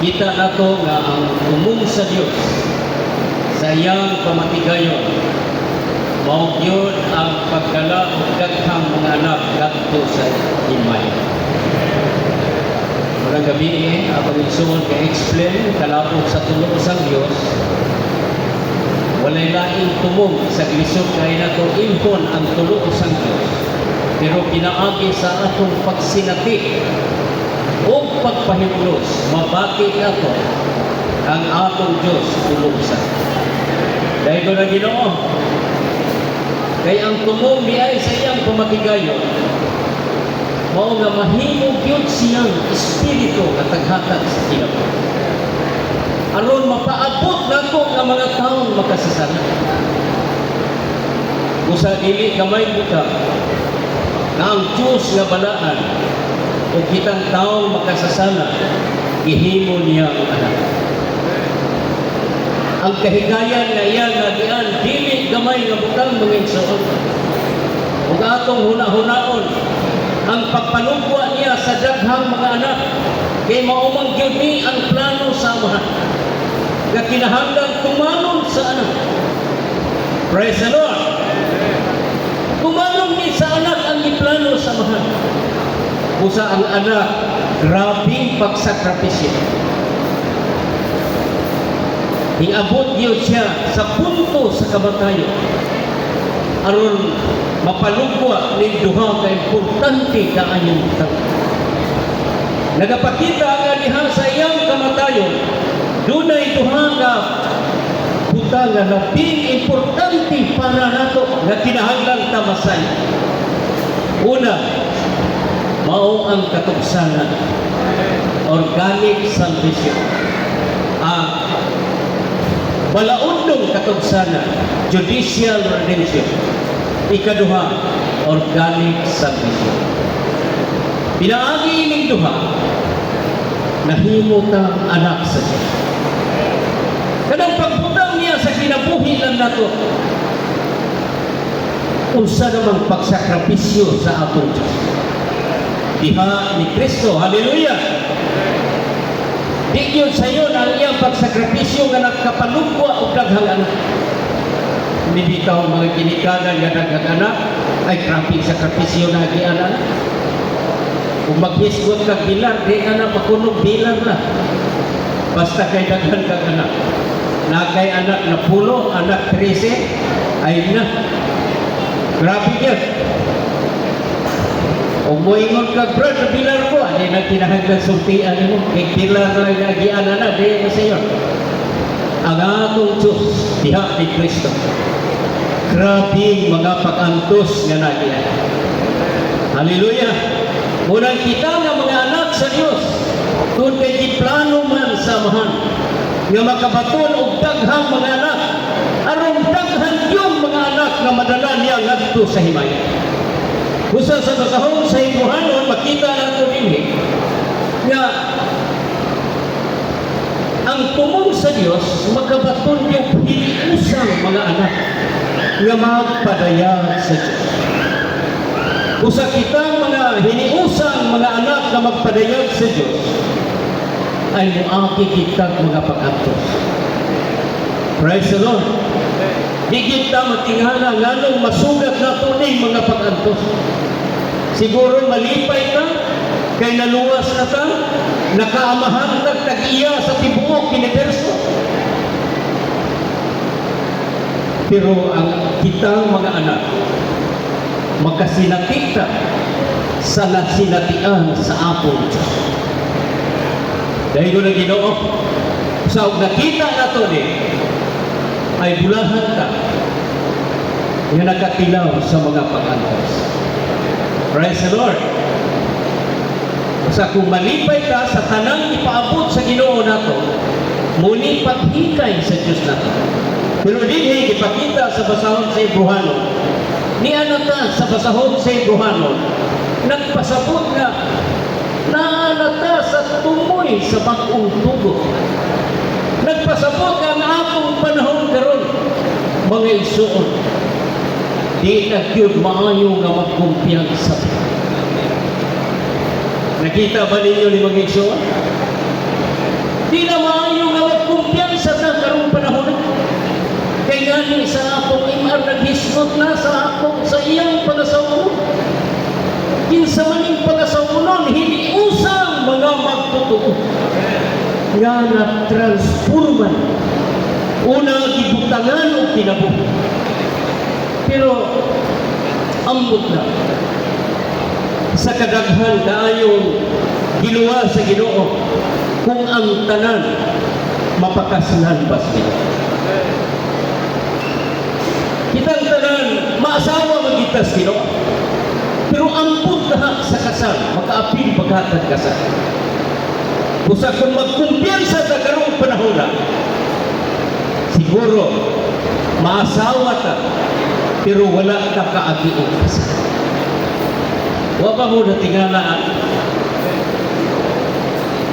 kita nato nga ang umong sa Dios sa iyang pamatigayon mao gyud ang pagdala og daghang mga anak kadto sa himay. Murag gabi ako igsoon kay explain kalapog sa tulo sang Dios. Walay laing tumong sa lisod kay nato impon ang tulo sang Dios. Pero pinaagi sa atong pagsinati o pagpahimlos, mabati nato ang atong Diyos tulusan. Dahil ko na Ginoo, kay ang tumong diay sa iyang pamatigayon, mao nga mahimog yun siyang espiritu at taghatag sa kinabuhi. Aron mapaabot nato ang mga taong makasasala. Usa dili kamay buta na ang Diyos nga balaan o kitang taong makasasala, ihimo niya ang anak. Ang kahigayan na iyan na diyan, dili gamay nga butang mga igsoon. Ug atong huna-hunaon, ang pagpanugwa niya sa daghang mga anak, kay maumang gyud ni ang plano sa amahan, nga kinahanglan tumanon sa anak. Praise the Lord! Tumanon ni sa anak ang iplano sa amahan. Usa ang anak, grabing pagsakripisyo. Iabot yun siya sa punto sa kamatayon. Aron mapalugwa ni duha ka importante kaayong butang. Nagapakita nga diha sa iyang kamatayon, dunay duha ka butang nga labing importante para nato nga kinahanglan tamasay. Una, mao ang katugsanan, organic salvation. Balaudong katugsanan, judicial redemption. Ikaduha, organic salvation. Pinaagi ining duha, nahimo ta anak sa Diyos. Kanang pagbutang niya sa kinabuhi lang nato, unsa namang pagsakripisyo sa atong Diyos. Diha ni Kristo, hallelujah! Di yun sa iyo ang iyang pagsakripisyo nga nagkapalugwa o daghang anak. Hindi bitaw mga kinikanan nga daghang anak, ay kraping sakripisyo na gianan. Kung maghisgot kag bilar, di ka na makunog bilar na. Basta kay daghan kag anak. Nagkay anak na 10, anak 13, ay na. Grabe yan. Kung mo ingon kag brad, bilar ko, hindi na kinahanglan sultian mo. Kay bilar lang nagianan na, di na sayo. Ang atong Diyos, diha ni Kristo. Grabing mga pag-antos nga nagian. Hallelujah! Munang kita nga mga anak sa Diyos, kung kay giplano man sa amahan, nga makabaton og daghang mga anak, aron daghan yung mga anak nga madala niya ngadto sa himaya. Usa sa basahon sa ibuhanon, makita nato dinhi nga ang tumong sa Dios makabaton yung hiniusang mga anak nga magpadayag sa Dios. Usa kita mga hiniusang mga anak nga magpadayag sa Dios ay muaki kita mga pag-antos. Praise the Lord. Di kita matingala nganong masugat na ito mga pag-antos. Siguro malipay ka, kay naluwas na ka, nakaamahan ka, tag-iya sa tibuok universo. Pero ang kitang mga anak, magkasinati ka sa nasinatian sa apong Diyos. Dahil ko na Ginoo, sa nakita na ito ay bulahan ka nga nakatilaw sa mga pag-antos. Praise the Lord! Sa kung malipay ka sa tanang ipaabot sa Ginoo nato, muli paghikay sa Diyos nato. Pero dinhi ipakita sa basahon sa Hebrehanon, ni anata sa basahon sa Hebrehanon, nagpasabot nga naanata sa tumoy sa bagong tugot. Nagpasabot nga ang akong panahon karon, mga isuon, di nagyud maayo nga magkumpiyansa. Nakita ba ninyo ni mga isuon? Di na maayo nga magkumpiyansa na karong panahon. Kaya nga sa akong imar naghisgot na sa akong sa iyang panasawon. Kinsa maning panasawunon, hindi usang mga magtutuo. Nga na-transforman. Una, gibutangan o kinabuh. Pero, ambot na. Sa kadaghan kaayong giluwa sa Ginoo, kung ang tanan mapakaslan pa sa Ginoo. Kitang tanan, maasawa magitas Ginoo. Pero ambot na sa kasal, makaapil paghatag kasal. Kusa kung magkumpiyansa sa karong panahon na, siguro, maasawa ta, pero wala ka kaagiong kasal. Wa ba mo na tingalaan?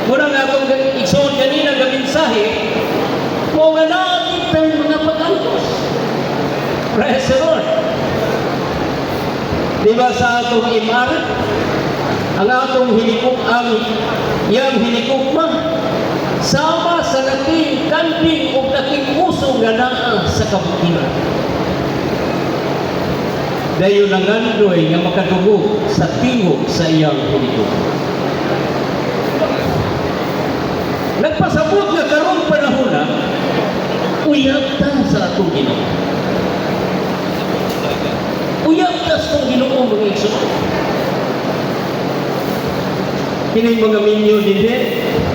Muna nga itong igsoon kanina na mensahe, kung nga natin tayo mga pag-antos. Praise the Lord. Diba sa atong imar, ang atong yang hinikukma, sama sa nating kambing o nating puso nga naa sa kabukiran. Dayon ang andoy nga makadungog sa tingog sa iyang hinikukma. Nagpasabot nga karong panahon na, uyab ta sa atong Ginoo. Uyab ta sa atong Ginoo mga igsoon. Kining mga minyo din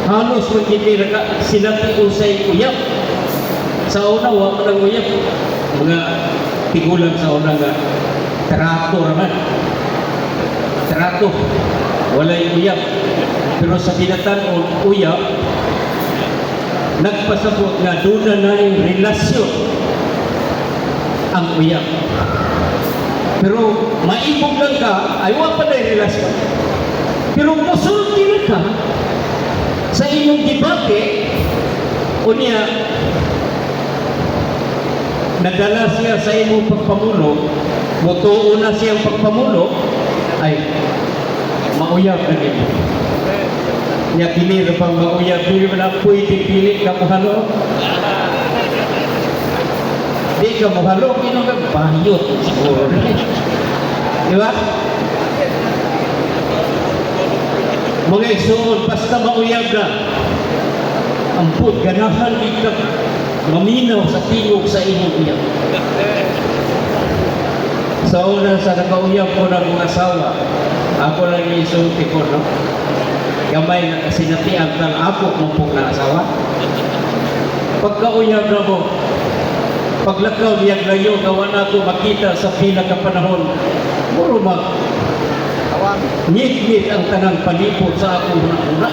halos magkitira ka sinabi usay uyab. Sa una, wala ng uyab. Mga tigulang sa una nga, trato naman. Trato. Wala yung uyab. Pero sa pinatan o uyab, nagpasabot nga doon na yung relasyon ang uyab. Pero maibog lang ka, ayaw pa na yung relasyon. Pero musulti na ka sa inyong debate, o niya, nadala siya sa inyong pagpamulo, mutuo na siyang pagpamulo, ay mauyab na nito. Niya pilir pang mauyab, hindi mo na pwede pilit ka muhalo. Di ka muhalo, kino ka bayot siguro. Di ba? Mga igsoon, basta mauyab na, ampun, ganahan ka maminaw sa tingog sa inyong uyab. Sa una, sa nakauyab ko ng mga asawa, ako lang yung isulti ko, no? Gamay na kasinatian ng ako mumpong na asawa. Pagkauyab na mo, paglakaw niyag layo, gawa na ako makita sa pila ka panahon, puro ngit-ngit ang tanang palipot sa akong una-una.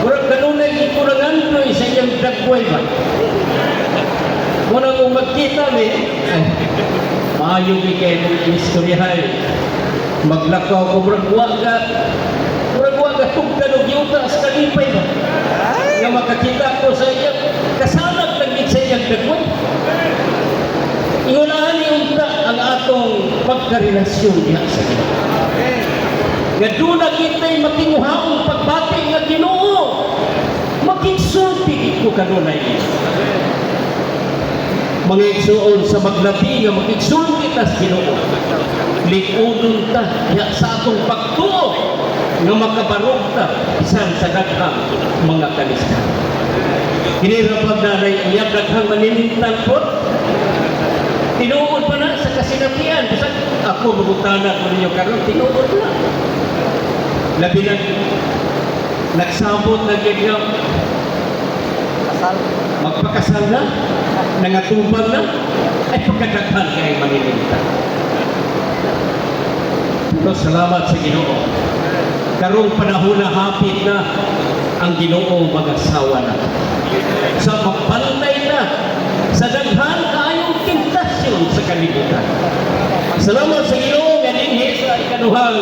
Murag kanunay ikurangan ko sa iyang dagway ba? Muna kung magkita maayo ni kayo ng istoryahay. Maglakaw ko, murag waga tugtanog yuta sa kalipay ba? Nga makakita ko sa iyang kasalag lang sa iyang dagway. Iunahan ni unta ang atong pagkarelasyon niya sa Ginoo. Nga doon na kita'y matinguhaong pagbati nga Ginoo. Makigsulti ko kanunay. Mga igsuon sa maglabi nga makigsulti tas Ginoo. Likudon ta sa atong pagtuo nga makabarog ta bisan sa daghang mga kalistan. Hinirapag na uyab daghang maninintang po. Tinuod pa na sa kasinatian. Bisan ako magutana ko ninyo karon, tinuod na. Labi na nagsabot na ganyan. Magpakasal na, nangatubag na, ay pagkadaghan kayo maninintang. Pero salamat sa Ginoo. Karong panahon na hapit na ang Ginoo mag-asawa na. Sa magpantay na sa daghan kayong tentasyon sa kalibutan. Salamat sa Ginoo nga dinhi sa ikaduhang